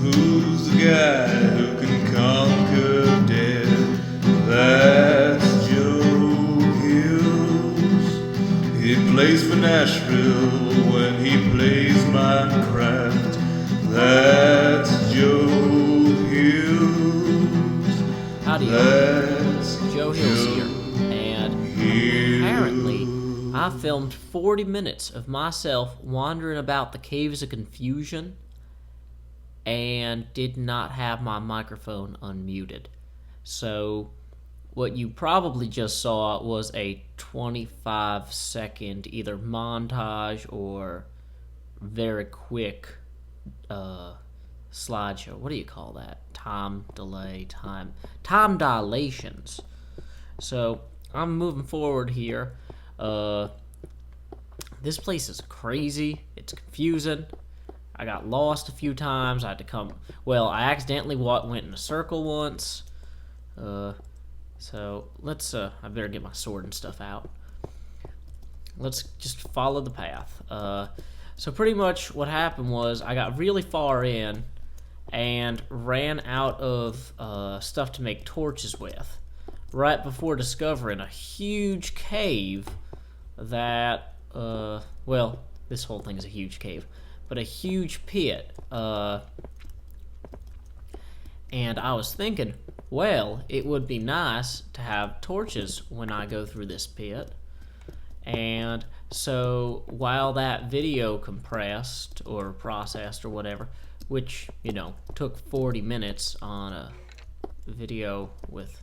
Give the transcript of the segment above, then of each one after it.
Who's the guy who can conquer death? That's Joe Hills. He plays for Nashville when he plays Minecraft. That's Joe Hills. Howdy, That's Joe Hills here, and apparently I filmed 40 minutes of myself wandering about the Caves of Confusion and did not have my microphone unmuted. So what you probably just saw was a 25-second either montage or very quick slideshow. What do you call that? Time delay, time dilations. So I'm moving forward here. This place is crazy. It's confusing. I got lost a few times. I had to come. Well, I accidentally went in a circle once. So let's. I better get my sword and stuff out. Let's just follow the path. So pretty much what happened was I got really far in and ran out of stuff to make torches with right before discovering a huge cave that, well, this whole thing is a huge cave, but a huge pit. And I was thinking, well, it would be nice to have torches when I go through this pit. And so while that video compressed or processed or whatever, which, you know, took 40 minutes on a video with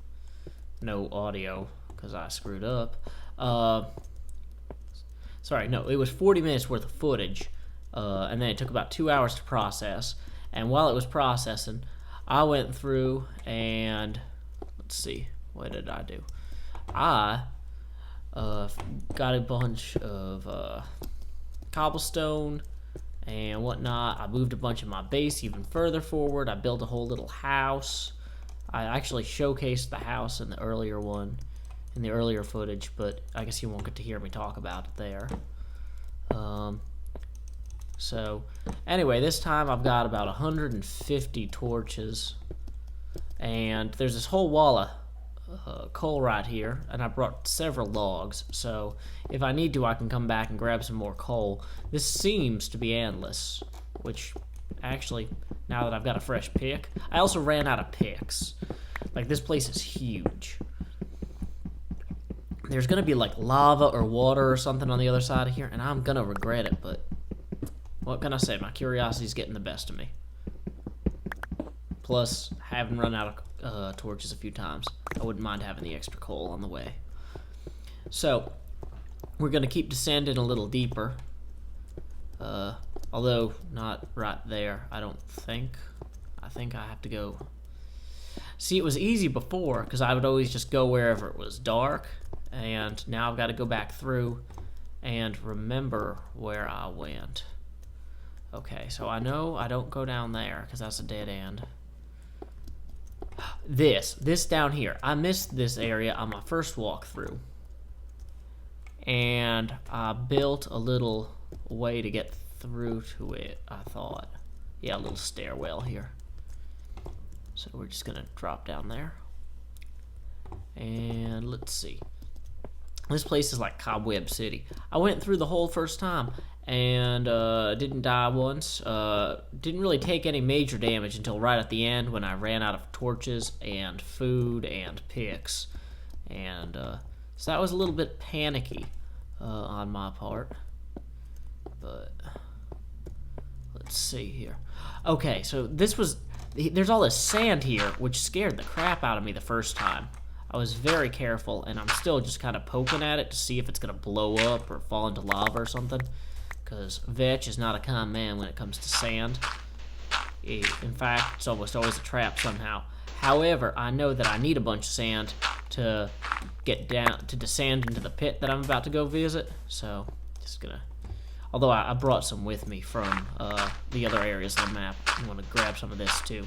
no audio because I screwed up. Sorry, no, it was 40 minutes worth of footage, and then it took about 2 hours to process. And while it was processing, I went through and, let's see, what did I do? I got a bunch of cobblestone and whatnot. I moved a bunch of my base even further forward. I built a whole little house. I actually showcased the house in the earlier one, in the earlier footage, but I guess you won't get to hear me talk about it there. So anyway, this time I've got about 150 torches, and there's this whole wall of coal right here, and I brought several logs, so if I need to I can come back and grab some more coal. This seems to be endless, which actually, now that I've got a fresh pick, I also ran out of picks. Like, this place is huge. There's gonna be like lava or water or something on the other side of here, and I'm gonna regret it, but what can I say? My curiosity's getting the best of me. Plus, having run out of torches a few times, I wouldn't mind having the extra coal on the way. So, we're gonna keep descending a little deeper. Although, not right there, I don't think. I think I have to go. See, it was easy before, because I would always just go wherever it was dark, and now I've got to go back through and remember where I went. Okay, so I know I don't go down there, because that's a dead end. This down here. I missed this area on my first walkthrough. And I built a little way to get through to it, I thought. Yeah, a little stairwell here. So we're just gonna drop down there. And let's see. This place is like Cobweb City. I went through the whole first time and didn't die once. Didn't really take any major damage until right at the end when I ran out of torches and food and picks. And so that was a little bit panicky on my part. But let's see here. Okay, so there's all this sand here, which scared the crap out of me the first time. I was very careful, and I'm still just kind of poking at it to see if it's going to blow up or fall into lava or something, because Vetch is not a kind man when it comes to sand. In fact, it's almost always a trap somehow. However, I know that I need a bunch of sand to get down, to descend into the pit that I'm about to go visit, so just gonna... Although I brought some with me from the other areas on the map. I'm going to grab some of this too.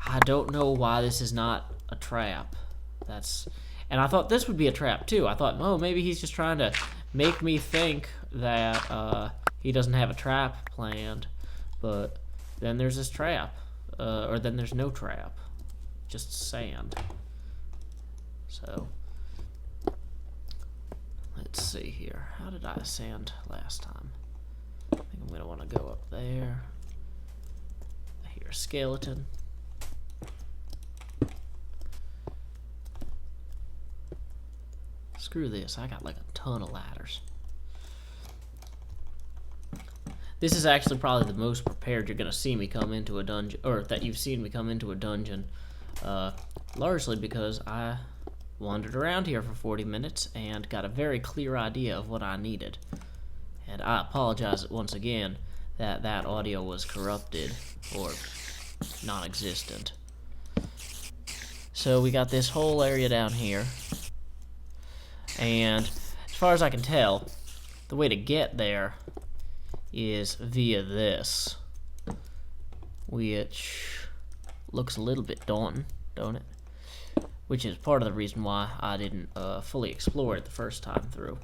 I don't know why this is not a trap. And I thought this would be a trap too. I thought, oh, maybe he's just trying to make me think that he doesn't have a trap planned, but then there's this trap, or then there's no trap, just sand. So let's see here. How did I ascend last time? I think I'm gonna want to go up there. I hear a skeleton. Screw this, I got like a ton of ladders. This is actually probably the most prepared you're gonna see me come into a dungeon, or that you've seen me come into a dungeon, largely because I wandered around here for 40 minutes and got a very clear idea of what I needed. And I apologize once again that that audio was corrupted or non-existent. So we got this whole area down here, and as far as I can tell, the way to get there is via this, which looks a little bit daunting, don't it? Which is part of the reason why I didn't fully explore it the first time through.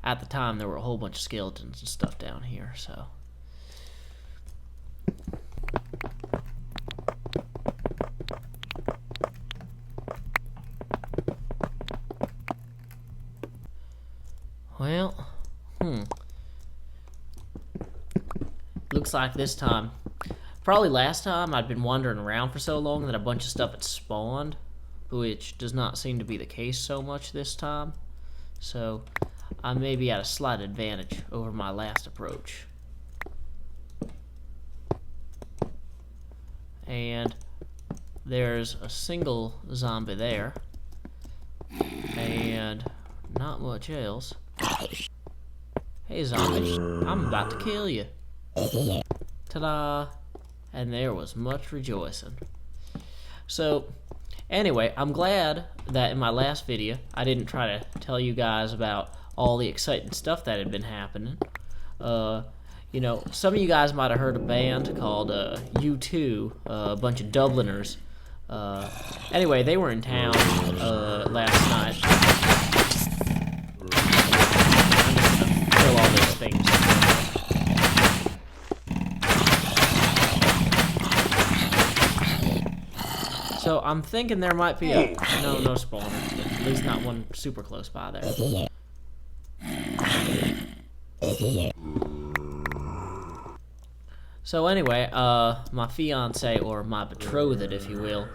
At the time, there were a whole bunch of skeletons and stuff down here, so. Well, looks like this time, probably last time, I'd been wandering around for so long that a bunch of stuff had spawned, which does not seem to be the case so much this time. So I may be at a slight advantage over my last approach. And there's a single zombie there, and not much else. Hey zombie, I'm about to kill you. Ta-da! And there was much rejoicing. So anyway, I'm glad that in my last video I didn't try to tell you guys about all the exciting stuff that had been happening. You know, some of you guys might have heard a band called U2, a bunch of Dubliners. Anyway, they were in town last night. Kill all those things. So I'm thinking there might be a no spawner, at least not one super close by there. So anyway, my fiance, or my betrothed, if you will,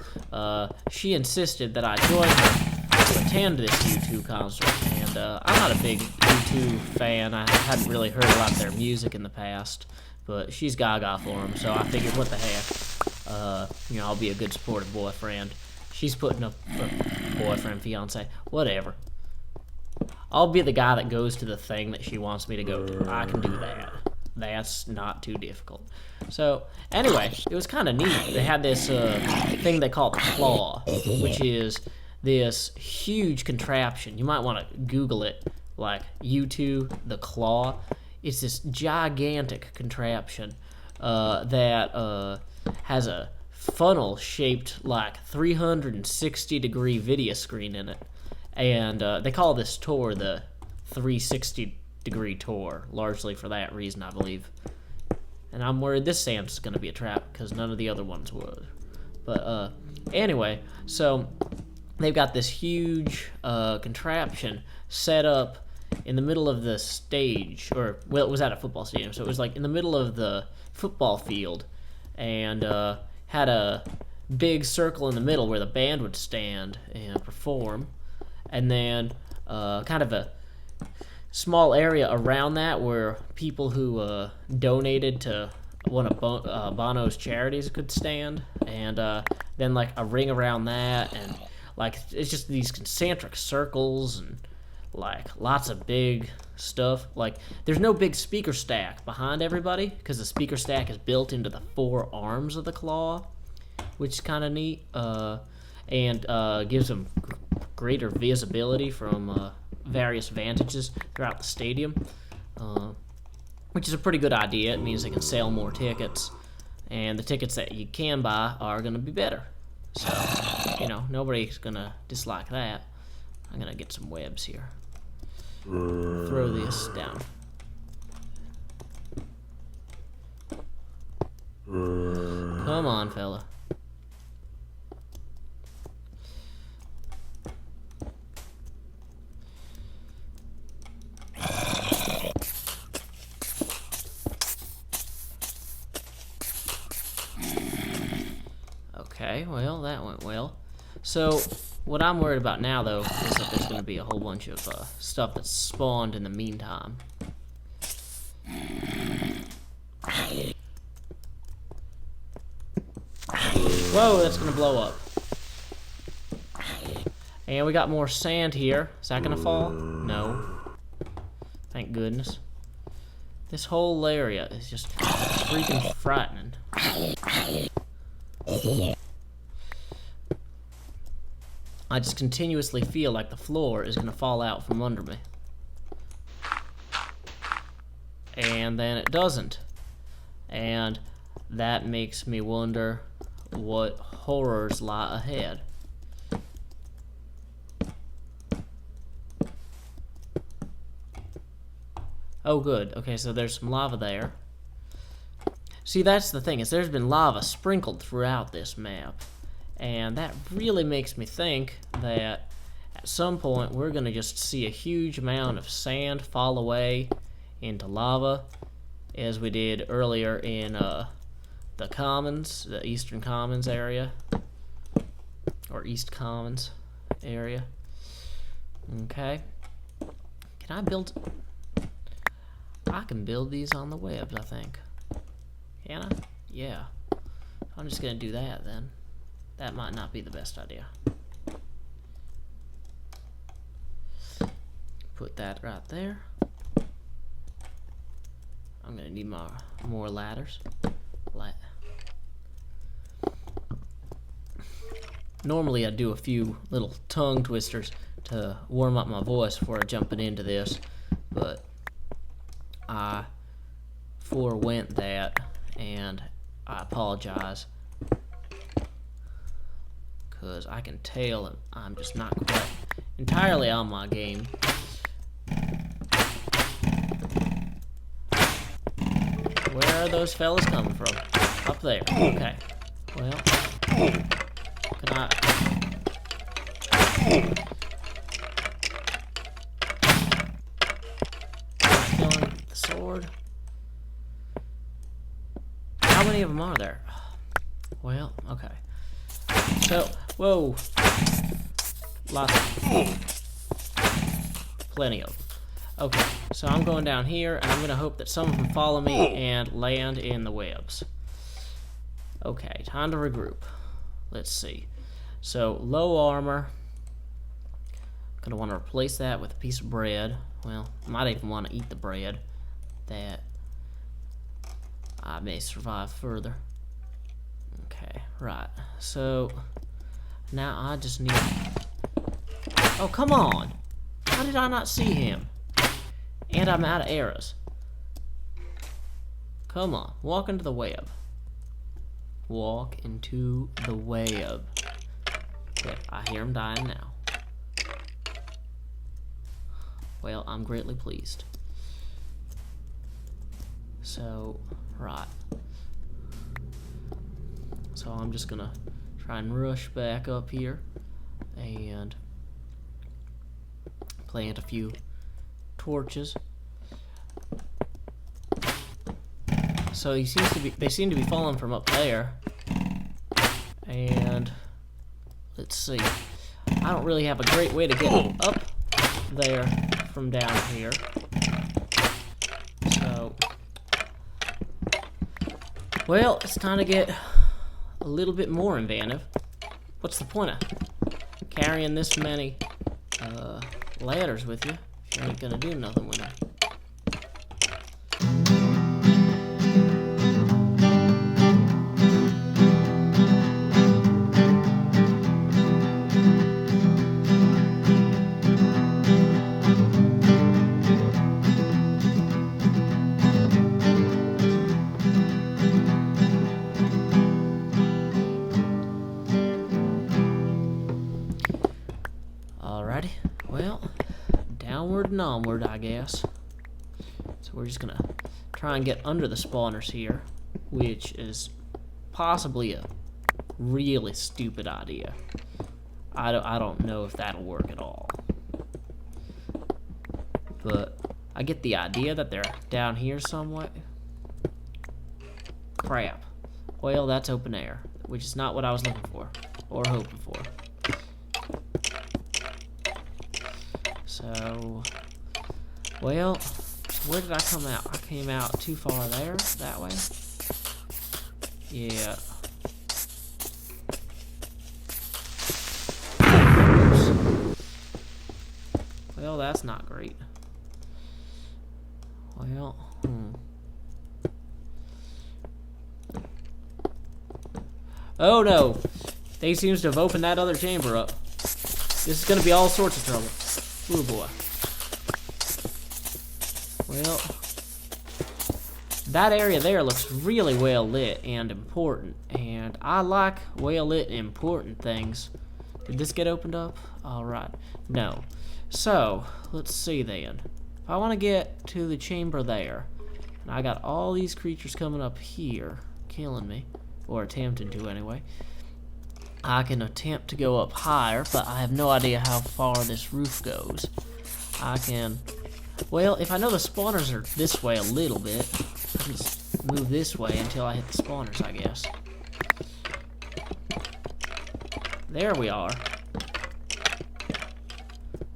she insisted that I join her to attend this U2 concert, and I'm not a big U2 fan. I hadn't really heard a lot of their music in the past, but she's gaga for them, so I figured, what the heck, you know, I'll be a good supportive boyfriend. She's putting up boyfriend, fiance, whatever. I'll be the guy that goes to the thing that she wants me to go to. I can do that. That's not too difficult. So, anyway, it was kind of neat. They had this thing they call the claw, which is this huge contraption. You might want to Google it, like U2, the claw. It's this gigantic contraption that has a funnel-shaped, like, 360-degree video screen in it. And they call this tour the 360-degree tour, largely for that reason, I believe. And I'm worried this sand's going to be a trap, because none of the other ones would. But anyway, so they've got this huge contraption set up in the middle of the stage, or, well, it was at a football stadium, so it was like in the middle of the football field, and had a big circle in the middle where the band would stand and perform. And then kind of a small area around that where people who donated to one of Bono's charities could stand, and then like a ring around that, and like it's just these concentric circles and like lots of big stuff. Like there's no big speaker stack behind everybody because the speaker stack is built into the four arms of the claw, which is kind of neat, and gives them greater visibility from various vantages throughout the stadium, which is a pretty good idea. It means they can sell more tickets, and the tickets that you can buy are going to be better. So, nobody's gonna dislike that. I'm gonna get some webs here. Throw this down. Come on, fella. Okay, well, that went well. So, what I'm worried about now, though, is that there's going to be a whole bunch of stuff that's spawned in the meantime. Whoa, that's going to blow up. And we got more sand here. Is that going to fall? No. Thank goodness. This whole area is just freaking frightening. I just continuously feel like the floor is going to fall out from under me. And then it doesn't. And that makes me wonder what horrors lie ahead. Oh, good. Okay, so there's some lava there. See, that's the thing, is there's been lava sprinkled throughout this map. And that really makes me think that at some point we're going to just see a huge amount of sand fall away into lava, as we did earlier in the Commons, the Eastern Commons area, or East Commons area. Okay. Can I build... I can build these on the webs, I think. Can I? Yeah. I'm just going to do that then. That might not be the best idea. Put that right there. I'm going to need more ladders. Normally I do a few little tongue twisters to warm up my voice before I jump into this, but I forewent that, and I apologize, because I can tell I'm just not quite entirely on my game. Where are those fellas coming from? Up there. Okay. Well, can I... killing the sword? How many of them are there? Well, okay. So, whoa. Lots of... Plenty of them. Okay, so I'm going down here, and I'm going to hope that some of them follow me and land in the webs. Okay, time to regroup. Let's see. So, low armor. Going to want to replace that with a piece of bread. Well, I might even want to eat the bread. That I may survive further. Okay, right. So, now I just need... Oh, come on! How did I not see him? And I'm out of arrows. Come on, walk into the web. Walk into the web. Okay, I hear him dying now. Well, I'm greatly pleased. So, right. So I'm just gonna try and rush back up here and plant a few torches. So they seem to be falling from up there. And let's see. I don't really have a great way to get up there from down here. So, well, it's time to get a little bit more inventive. What's the point of carrying this many ladders with you? You ain't gonna do nothing with them. Alrighty, well, downward and onward, I guess. So we're just gonna try and get under the spawners here, which is possibly a really stupid idea. I don't know if that'll work at all. But I get the idea that they're down here somewhere. Crap. Well, that's open air, which is not what I was looking for or hoping for. So, well, where did I come out? I came out too far there, that way. Yeah. Well, that's not great. Well, Oh no! They seems to have opened that other chamber up. This is gonna be all sorts of trouble. Ooh boy. Well, that area there looks really well lit and important, and I like well lit and important things. Did this get opened up? Alright. No. So, let's see then. If I want to get to the chamber there, and I got all these creatures coming up here, killing me, or attempting to anyway, I can attempt to go up higher, but I have no idea how far this roof goes. I can, well, if I know the spawners are this way a little bit, I can just move this way until I hit the spawners, I guess. There we are.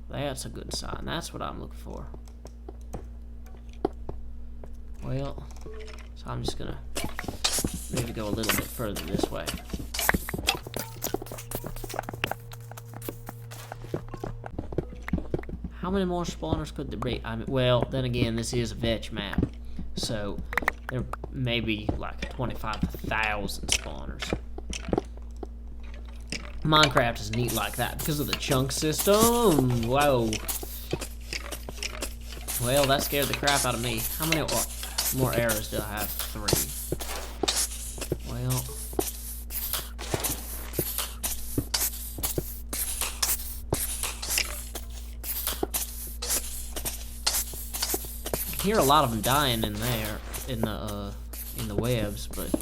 That's a good sign. That's what I'm looking for. Well, so I'm just gonna maybe go a little bit further this way. How many more spawners could there be? I mean, well, then again, this is a vetch map, so there may be like 25,000 spawners. Minecraft is neat like that because of the chunk system. Whoa. Well, that scared the crap out of me. How many more arrows do I have? 3. Well. I can hear a lot of them dying in there, in the webs, but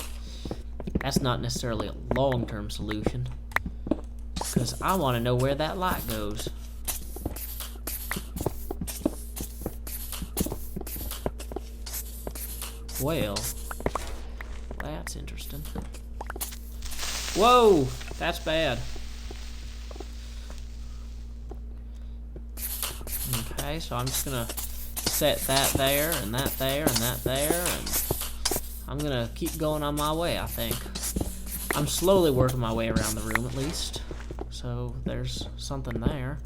that's not necessarily a long-term solution. Because I want to know where that light goes. Well, that's interesting. Whoa, that's bad. Okay, so I'm just gonna set that there, and that there, and that there, and I'm gonna keep going on my way, I think. I'm slowly working my way around the room, at least. So there's something there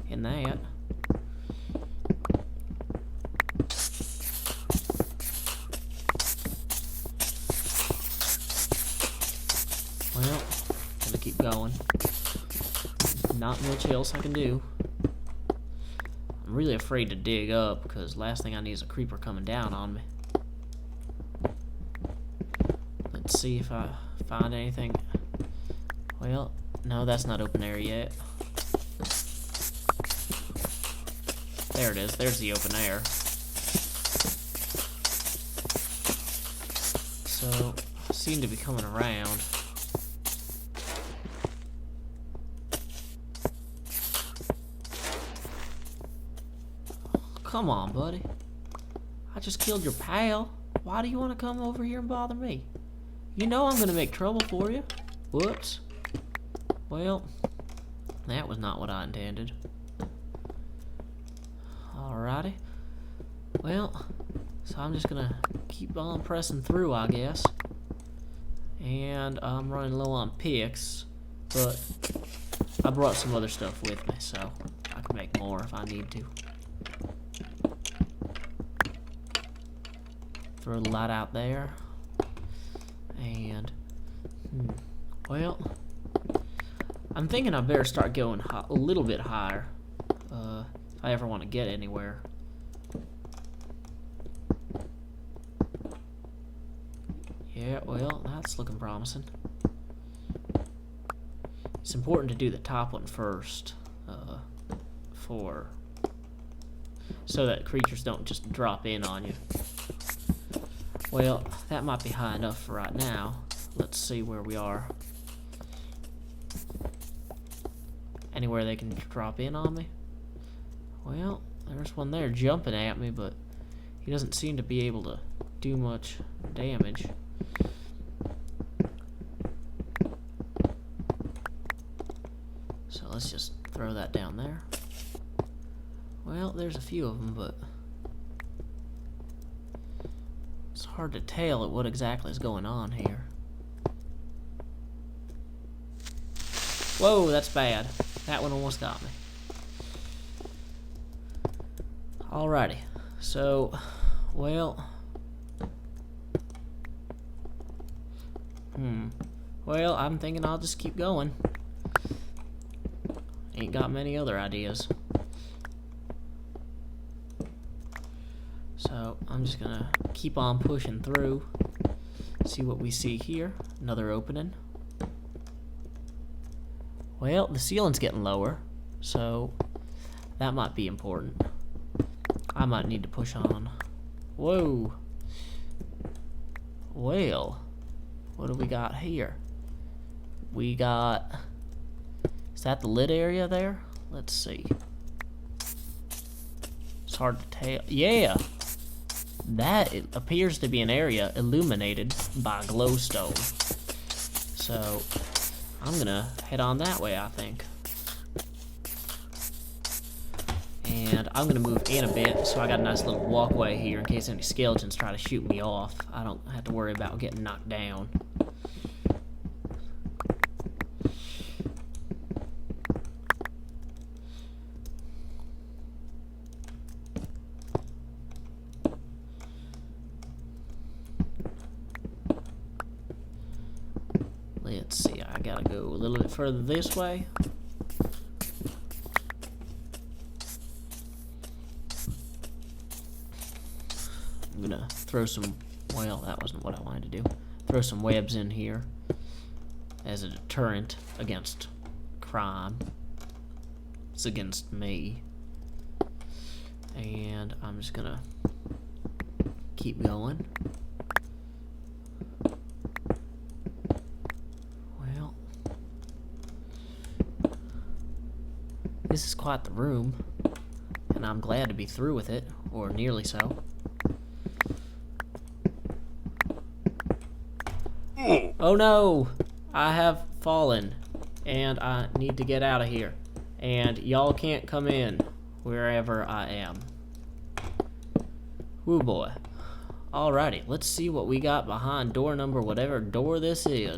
in that. Well, gonna keep going. Not much else I can do. I'm really afraid to dig up because last thing I need is a creeper coming down on me. Let's see if I find anything. Well, no, that's not open air yet. There it is. There's the open air. So, I seem to be coming around. Come on, buddy. I just killed your pal. Why do you want to come over here and bother me? You know I'm going to make trouble for you. Whoops. Well, that was not what I intended. Alrighty. Well, so I'm just gonna keep on pressing through, I guess. And I'm running low on picks, but I brought some other stuff with me, so I can make more if I need to. Throw the light out there. And, well, I'm thinking I better start going a little bit higher if I ever want to get anywhere. Yeah, well, that's looking promising. It's important to do the top one first. so that creatures don't just drop in on you. Well, that might be high enough for right now. Let's see where we are. Anywhere they can drop in on me? Well, there's one there jumping at me, but he doesn't seem to be able to do much damage. So let's just throw that down there. Well, there's a few of them, but it's hard to tell at what exactly is going on here. Whoa, that's bad. That one almost got me. Alrighty, so, well, well, I'm thinking I'll just keep going. Ain't got many other ideas. So, I'm just gonna keep on pushing through. See what we see here. Another opening. Well, the ceiling's getting lower, so that might be important. I might need to push on. Whoa. Well, what do we got here? We got... Is that the lit area there? Let's see. It's hard to tell. Yeah! That it appears to be an area illuminated by glowstone. So, I'm gonna head on that way, I think. And I'm gonna move in a bit, so I got a nice little walkway here in case any skeletons try to shoot me off. I don't have to worry about getting knocked down. Let's see, I gotta go a little bit further this way. I'm gonna throw some, well, that wasn't what I wanted to do. Throw some webs in here as a deterrent against crime. It's against me. And I'm just gonna keep going. Well, this is quite the room, and I'm glad to be through with it, or nearly so. Oh no! I have fallen, and I need to get out of here. And y'all can't come in wherever I am. Woo boy. Alrighty, let's see what we got behind door number whatever door this is.